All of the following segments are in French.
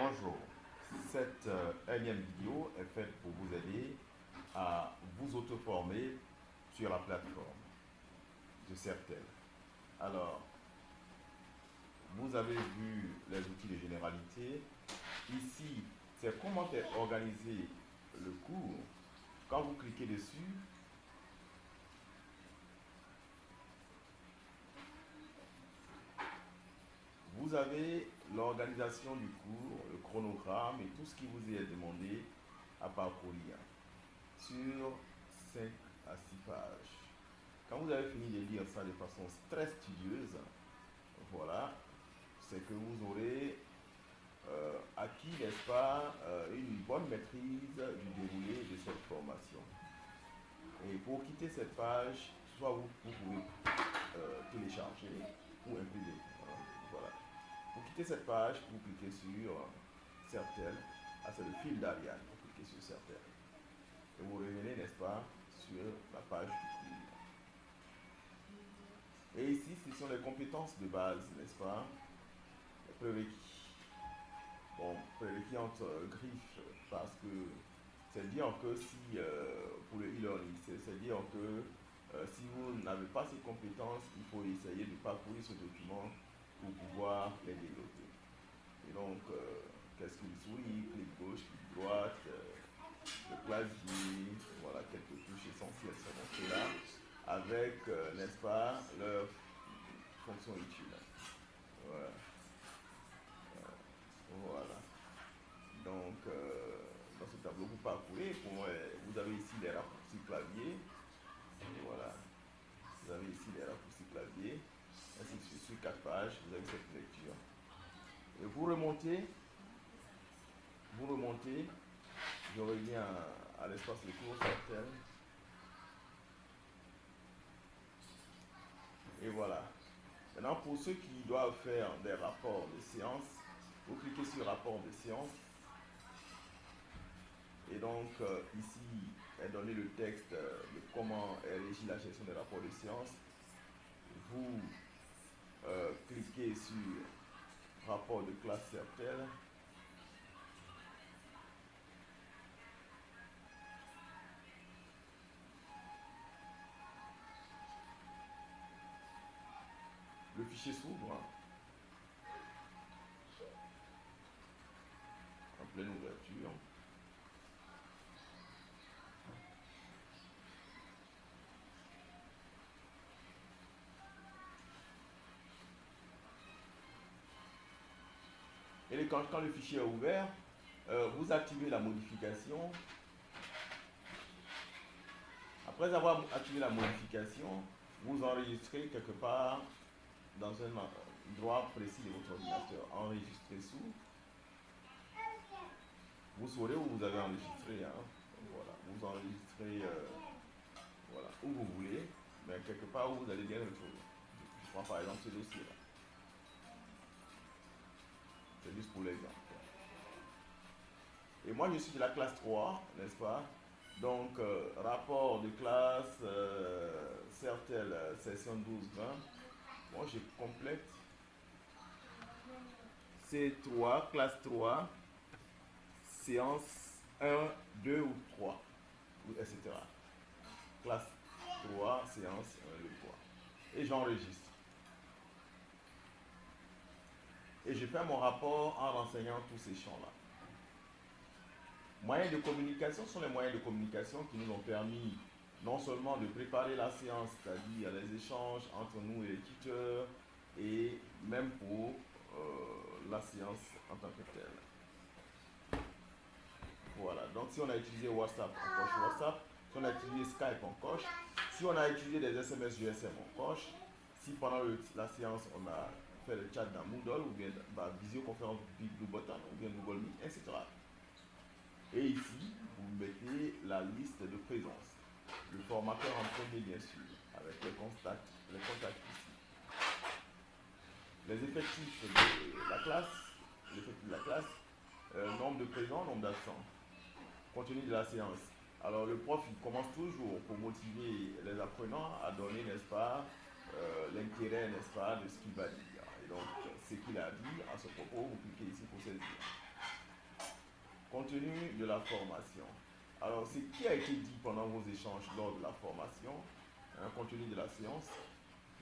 Bonjour, cette énième vidéo est faite pour vous aider à vous auto-former sur la plateforme de Certel. Alors, vous avez vu les outils de généralité. Ici, c'est comment est organisé le cours. Quand vous cliquez dessus, vous avez l'organisation du cours, le chronogramme et tout ce qui vous est demandé à parcourir sur 5 à 6 pages. Quand vous avez fini de lire ça de façon très studieuse, voilà, c'est que vous aurez acquis, n'est-ce pas, une bonne maîtrise du déroulé de cette formation. Et pour quitter cette page, soit vous pouvez télécharger ou imprimer. Voilà. Pour quitter cette page, vous cliquez sur Certel. Ah, c'est le fil d'Ariane. Vous cliquez sur Certel. Et vous revenez, n'est-ce pas, sur la page du cours. Et ici, ce sont les compétences de base, n'est-ce pas, les prérequis. Bon, prérequis entre griffes, parce que c'est dire que si, pour le e-learning, c'est dire que si vous n'avez pas ces compétences, il faut essayer de parcourir ce document pour pouvoir les développer. Et donc, qu'est-ce qu'une souris, clic gauche, clic droite, le clavier, voilà, quelques touches essentielles sont montées là, avec, n'est-ce pas, leur fonction utile. Voilà. Voilà. Donc, dans ce tableau, vous parcourez. Vous avez ici les raccourcis clavier. Voilà. Vous avez ici les raccourcis clavier. Ainsi de suite, sur 4 pages, vous avez cette lecture. Et vous remontez. Je reviens à l'espace de cours Certel. Et voilà. Maintenant, pour ceux qui doivent faire des rapports de séance, vous cliquez sur rapport de séance. Et donc, ici est donné le texte de comment est régie la gestion des rapports de séance. Vous cliquez sur rapport de classe Certel. Le fichier s'ouvre en pleine ouverture. Et quand le fichier est ouvert, vous activez la modification. Après avoir activé la modification, vous enregistrez quelque part dans un endroit précis de votre ordinateur. Enregistrez sous. Vous saurez où vous avez enregistré. Hein. Voilà. Vous enregistrez voilà, où vous voulez, mais quelque part où vous allez bien le trouver. Je prends par exemple ce dossier-là. C'est juste pour l'exemple. Et moi, je suis de la classe 3, n'est-ce pas? Donc, rapport de classe, Certel, session 12-20. Moi, je complète C3, classe 3, séance 1, 2 ou 3, etc. Classe 3, séance 1, 2, 3. Et j'enregistre. Et je fais mon rapport en renseignant tous ces champs-là. Moyens de communication sont les moyens de communication qui nous ont permis non seulement de préparer la séance, c'est-à-dire les échanges entre nous et les tuteurs, et même pour la séance en tant que telle. Voilà, donc si on a utilisé WhatsApp, on coche WhatsApp. Si on a utilisé Skype, on coche. Si on a utilisé des SMS GSM, on coche. Si pendant la séance, on a fait le chat dans Moodle, ou bien visioconférence Blue Button, ou bien Google Meet, etc. Et ici, vous mettez la liste de présence. Le formateur en premier, bien sûr, avec les contacts ici. Les effectifs de la classe, nombre de présents, nombre d'absents. Contenu de la séance. Alors le prof, il commence toujours pour motiver les apprenants à donner, n'est-ce pas, l'intérêt, n'est-ce pas, de ce qu'il va dire. Et donc, ce qu'il a dit à ce propos, vous cliquez ici pour saisir. Contenu de la formation. Alors, ce qui a été dit pendant vos échanges lors de la formation, contenu de la séance,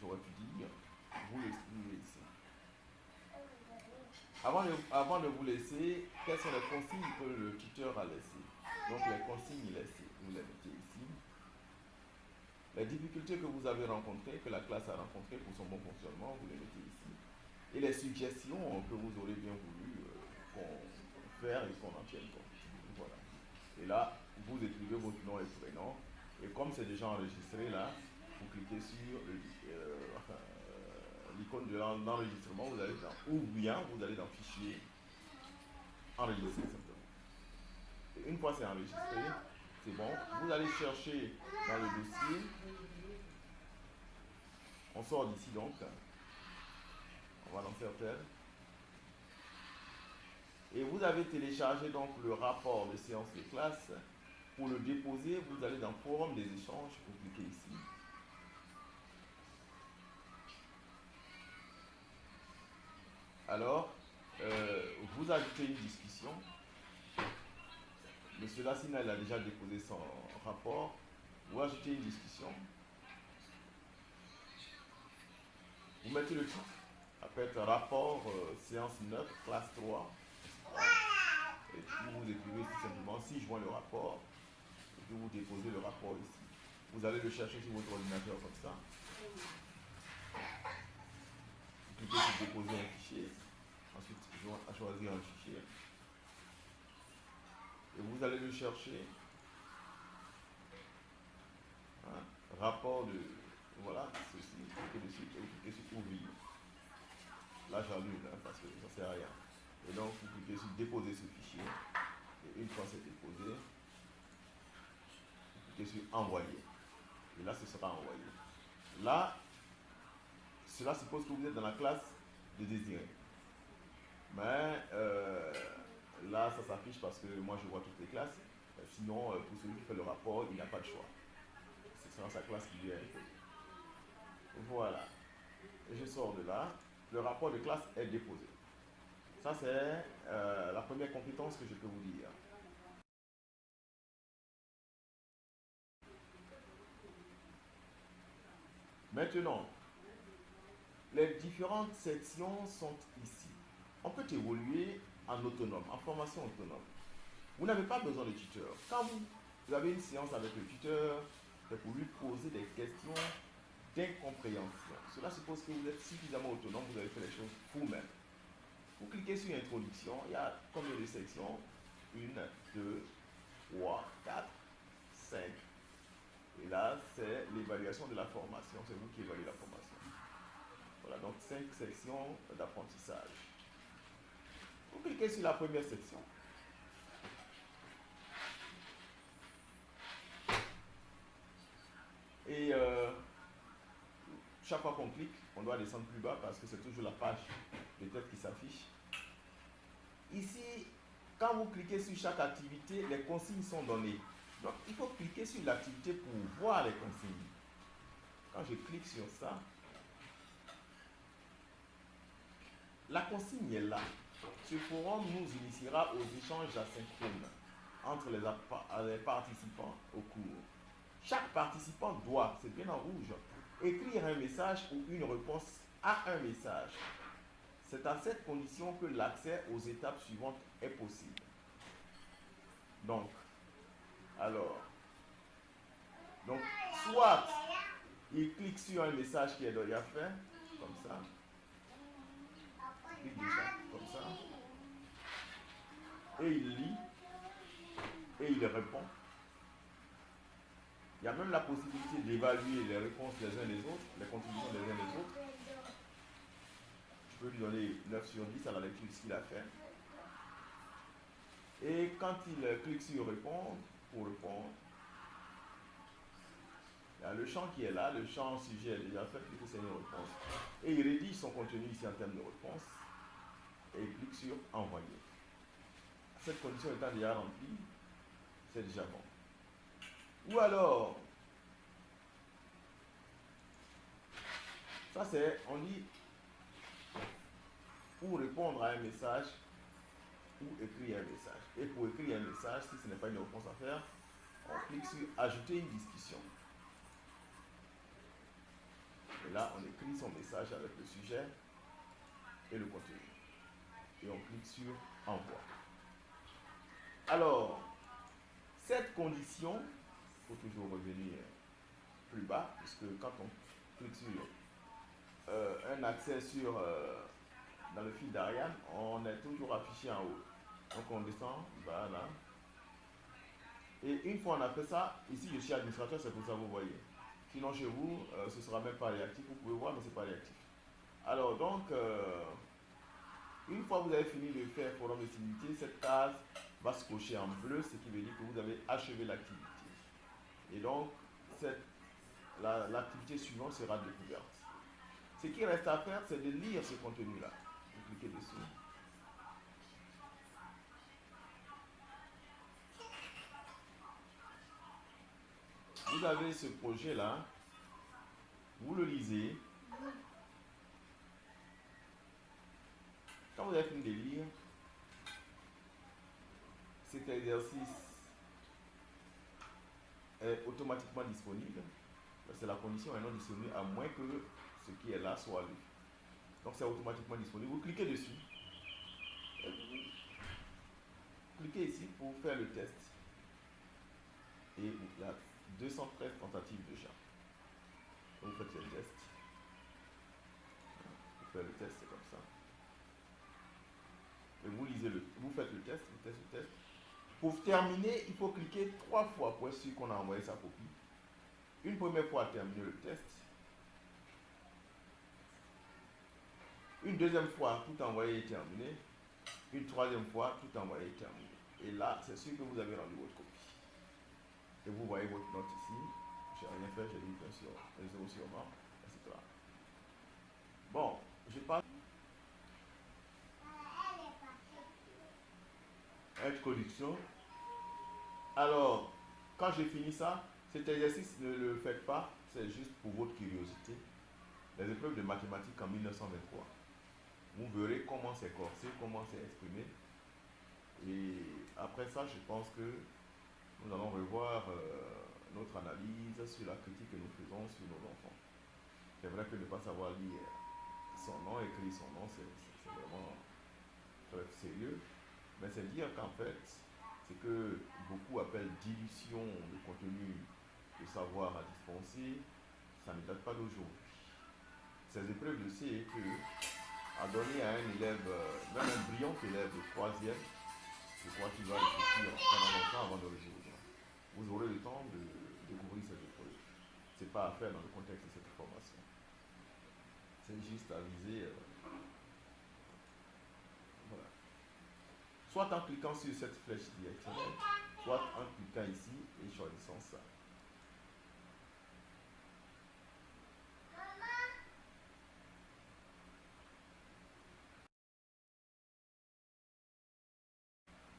j'aurais pu dire, vous l'exprimez ici. Avant de vous laisser, quelles sont les consignes que le tuteur a laissées? Donc, les consignes laissées, vous les mettez ici. Les difficultés que vous avez rencontrées, que la classe a rencontrées pour son bon fonctionnement, vous les mettez ici. Et les suggestions que vous aurez bien voulu faire et qu'on en tienne compte. Voilà. Et là, vous écrivez votre nom et prénom. Et comme c'est déjà enregistré là, vous cliquez sur l'icône de l'enregistrement, vous allez dans, ou bien vous allez dans Fichier, Enregistrer simplement. Et une fois c'est enregistré, c'est bon. Vous allez chercher dans le dossier. On sort d'ici donc. On va lancer RTL. Et vous avez téléchargé donc le rapport de séance de classe. Pour le déposer, vous allez dans Forum des échanges, vous cliquez ici. Alors, vous ajoutez une discussion. Monsieur Lassina, il a déjà déposé son rapport. Vous ajoutez une discussion. Vous mettez le titre. Ça peut être rapport séance 9, classe 3. Et puis vous écrivez tout simplement si je vois le rapport. Et puis vous déposez le rapport ici. Vous allez le chercher sur votre ordinateur comme ça. Vous cliquez sur déposer un fichier. Ensuite, à choisir un fichier. Et vous allez le chercher. Rapport de. Voilà, ceci. Cliquez dessus et vous cliquez sur ouvrir. Là, j'annule parce que ça ne sert à rien. Et donc, vous cliquez sur déposer ce fichier. Et une fois c'est déposé, vous cliquez sur envoyer. Et là, ce sera envoyé. Là, cela suppose que vous êtes dans la classe de désiré. Mais là, ça s'affiche parce que moi, je vois toutes les classes. Sinon, pour celui qui fait le rapport, il n'a pas de choix. C'est dans sa classe qui lui est imposée. Voilà. Et je sors de là. Le rapport de classe est déposé. Ça, c'est la première compétence que je peux vous dire. Maintenant, les différentes sections sont ici. On peut évoluer en autonome, en formation autonome. Vous n'avez pas besoin de tuteur. Quand vous avez une séance avec le tuteur, c'est pour lui poser des questions d'incompréhension. Cela suppose que vous êtes suffisamment autonome, vous avez fait les choses vous-même. Vous cliquez sur Introduction, il y a combien de sections? 1, 2, 3, 4, 5. Et là, c'est l'évaluation de la formation. C'est vous qui évaluez la formation. Voilà, donc 5 sections d'apprentissage. Vous cliquez sur la première section. Et chaque fois qu'on clique, on doit descendre plus bas parce que c'est toujours la page de tête qui s'affiche. Ici, quand vous cliquez sur chaque activité, les consignes sont données. Donc, il faut cliquer sur l'activité pour voir les consignes. Quand je clique sur ça, la consigne est là. Ce forum nous initiera aux échanges asynchrones entre les participants au cours. Chaque participant doit, c'est bien en rouge, écrire un message ou une réponse à un message. C'est à cette condition que l'accès aux étapes suivantes est possible. Donc, soit il clique sur un message qui est déjà fait, comme ça. Il clique déjà, comme ça. Et il lit, et il répond. Il y a même la possibilité d'évaluer les réponses des uns des autres, les contributions des uns des autres. Je peux lui donner 9 sur 10 à la lecture de ce qu'il a fait. Et quand il clique sur répondre, pour répondre, il y a le champ qui est là, le champ sujet est déjà fait, puisque c'est une réponse. Et il rédige son contenu ici en termes de réponse. Et il clique sur envoyer. Cette condition étant déjà remplie, c'est déjà bon. Ou alors, ça c'est, on dit, pour répondre à un message, ou écrire un message. Et pour écrire un message, si ce n'est pas une réponse à faire, on clique sur ajouter une discussion. Et là, on écrit son message avec le sujet et le contenu. Et on clique sur envoi. Alors, cette condition, il faut toujours revenir plus bas, puisque quand on clique sur un accès sur dans le fil d'Ariane, on est toujours affiché en haut. Donc on descend, voilà. Et une fois on a fait ça, ici je suis administrateur, c'est pour ça que vous voyez. Sinon chez vous, ce ne sera même pas réactif, vous pouvez voir, mais ce n'est pas réactif. Alors donc, une fois que vous avez fini de faire forum de civilité, cette case va se cocher en bleu, ce qui veut dire que vous avez achevé l'activité. Et donc, l'activité suivante sera découverte. Ce qui reste à faire, c'est de lire ce contenu-là. Vous cliquez dessus. Vous avez ce projet-là, vous le lisez. Quand vous avez fini de lire, cet exercice est automatiquement disponible. C'est la condition est non disponible à moins que ce qui est là soit lu. Donc c'est automatiquement disponible. Vous cliquez dessus. Et vous cliquez ici pour faire le test. Et il y a 213 tentatives déjà. Donc vous faites le test. Vous faites le test, c'est comme ça. Et vous lisez vous faites le test, le test. Pour terminer, il faut cliquer 3 fois pour être sûr qu'on a envoyé sa copie. Une première fois à terminer le test. Une deuxième fois, tout envoyé et terminé. Une troisième fois, tout envoyé et terminé. Et là, c'est sûr que vous avez rendu votre copie. Et vous voyez votre note ici. Je n'ai rien fait, j'ai mis bien sûr les 0 sur moi, etc. Bon, je passe. Introduction. Alors, quand j'ai fini ça, cet exercice, ne le faites pas, c'est juste pour votre curiosité. Les épreuves de mathématiques en 1923. Vous verrez comment c'est corsé, comment c'est exprimé. Et après ça, je pense que nous allons revoir notre analyse sur la critique que nous faisons sur nos enfants. C'est vrai que ne pas savoir lire son nom, écrire son nom, c'est vraiment très sérieux. Mais c'est dire qu'en fait, ce que beaucoup appellent dilution de contenu de savoir à dispenser, ça ne date pas d'aujourd'hui. Ces épreuves de CEPE a donné à un élève, même un brillant élève de 3e, je crois qu'il va réfléchir pendant longtemps avant de résoudre. Vous aurez le temps de découvrir cette épreuve. Ce n'est pas à faire dans le contexte de cette formation. C'est juste à viser. Voilà. Soit en cliquant sur cette flèche directionnelle, soit en cliquant ici et choisissant ça.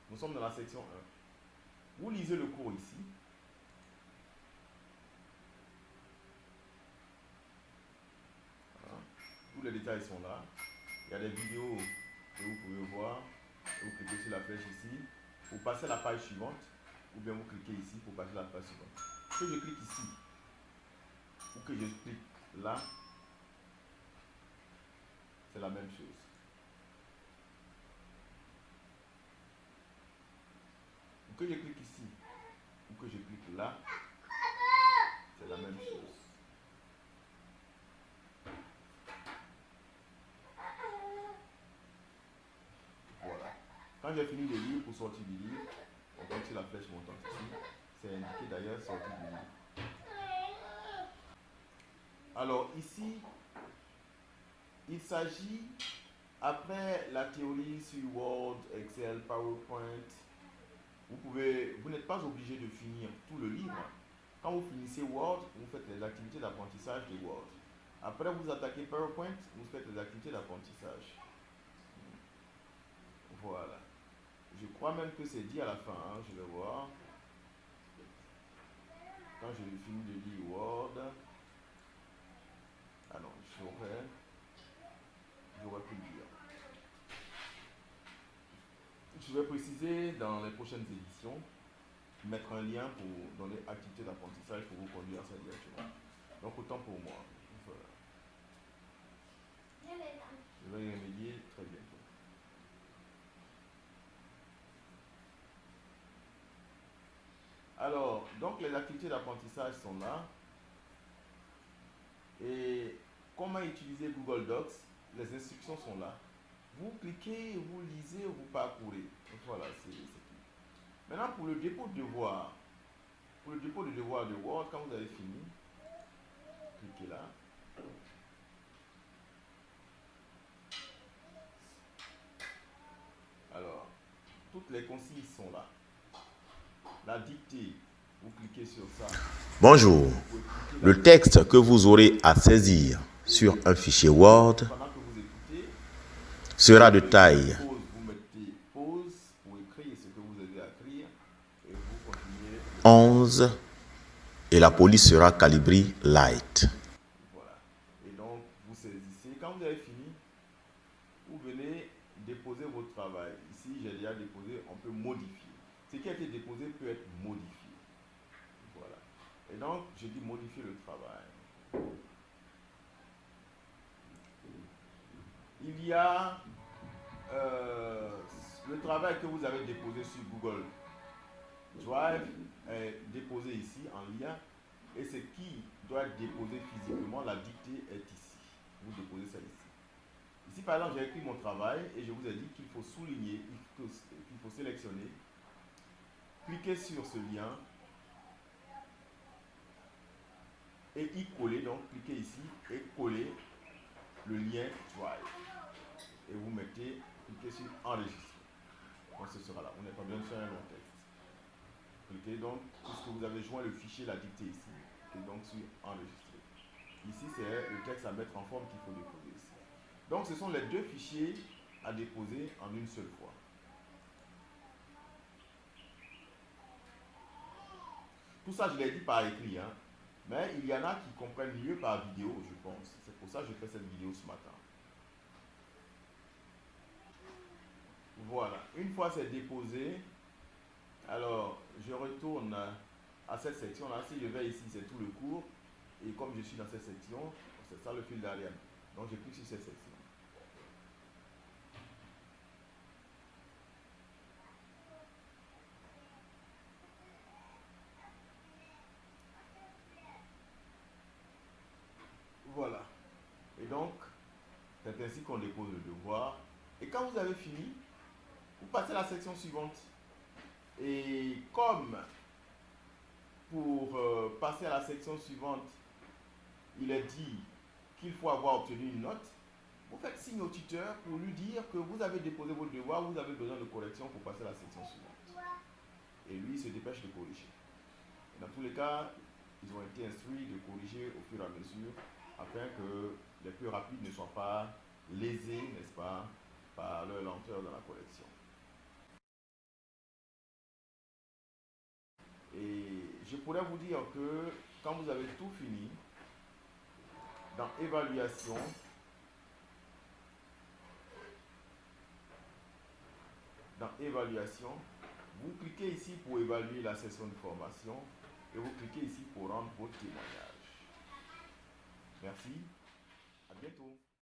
Nous sommes dans la section 1. Vous lisez le cours ici. Voilà. Tous les détails sont là. Il y a des vidéos que vous pouvez voir. Vous cliquez sur la flèche ici. Vous passez à la page suivante. Ou bien vous cliquez ici pour passer à la page suivante. Que je clique ici ou que je clique là, c'est la même chose. Ou que je clique ici ou que je clique là, c'est la même chose. Voilà. Quand j'ai fini de lire, pour sortir du livre, on clique sur la flèche montante ici. C'est indiqué d'ailleurs sortir du livre. Alors ici, il s'agit, après la théorie sur Word, Excel, PowerPoint, vous n'êtes pas obligé de finir tout le livre. Quand vous finissez Word, vous faites les activités d'apprentissage de Word. Après, vous attaquez PowerPoint, vous faites les activités d'apprentissage. Voilà. Je crois même que c'est dit à la fin, hein, je vais voir. Quand je finis de lire Word, ah non, j'aurais pu le dire. Je vais préciser dans les prochaines éditions, mettre un lien pour donner activité d'apprentissage pour vous conduire à cette direction. Donc autant pour moi. Voilà. Je vais y remédier très bientôt. Alors, donc les activités d'apprentissage sont là. Et comment utiliser Google Docs? Les instructions sont là. Vous cliquez, vous lisez, vous parcourez. Voilà, c'est tout. Maintenant, pour le dépôt de devoir, pour le dépôt de devoir de Word, quand vous avez fini, cliquez là. Alors, toutes les consignes sont là. La dictée, vous cliquez sur ça. Bonjour. Le texte que vous aurez à saisir sur un fichier Word Pendant que vous écoutez, sera de taille vous mettez pause pour écrire ce que vous avez à écrire et vous continuez. 11 et la police sera calibrée light. Voilà. Et donc, vous saisissez. Quand vous avez fini, vous venez déposer votre travail. Ici, j'ai déjà déposé, on peut modifier. Ce qui a été déposé peut être modifié. Voilà. Et donc, je dis modifier le travail. Il y a le travail que vous avez déposé sur Google Drive est déposé ici en lien. Et ce qui doit être déposé physiquement, la dictée est ici. Vous déposez ça ici. Ici, par exemple, j'ai écrit mon travail et je vous ai dit qu'il faut souligner, qu'il faut sélectionner. Cliquez sur ce lien et y coller. Donc, cliquez ici et coller le lien Drive. Et vous mettez, cliquez sur enregistrer. Donc, ce sera là. On n'est pas bien sur un long texte. Cliquez donc, puisque vous avez joint le fichier, la dictée ici. Cliquez donc sur enregistrer. Ici, c'est le texte à mettre en forme qu'il faut déposer ici. Donc, ce sont les deux fichiers à déposer en une seule fois. Tout ça, je l'ai dit par écrit, hein. Mais il y en a qui comprennent mieux par vidéo, je pense. C'est pour ça que je fais cette vidéo ce matin. Voilà. Une fois c'est déposé, alors je retourne à cette section-là. Si je vais ici, c'est tout le cours. Et comme je suis dans cette section, c'est ça le fil d'Ariane. Donc, je clique sur cette section. Voilà. Et donc, c'est ainsi qu'on dépose le devoir. Et quand vous avez fini, vous passez à la section suivante. Et comme pour passer à la section suivante, il est dit qu'il faut avoir obtenu une note, vous faites signe au tuteur pour lui dire que vous avez déposé votre devoir, vous avez besoin de correction pour passer à la section suivante. Et lui, il se dépêche de corriger. Et dans tous les cas, ils ont été instruits de corriger au fur et à mesure afin que les plus rapides ne soient pas lésés, n'est-ce pas, par leur lenteur dans la correction. Et je pourrais vous dire que quand vous avez tout fini, dans évaluation, vous cliquez ici pour évaluer la session de formation et vous cliquez ici pour rendre votre témoignage. Merci, à bientôt.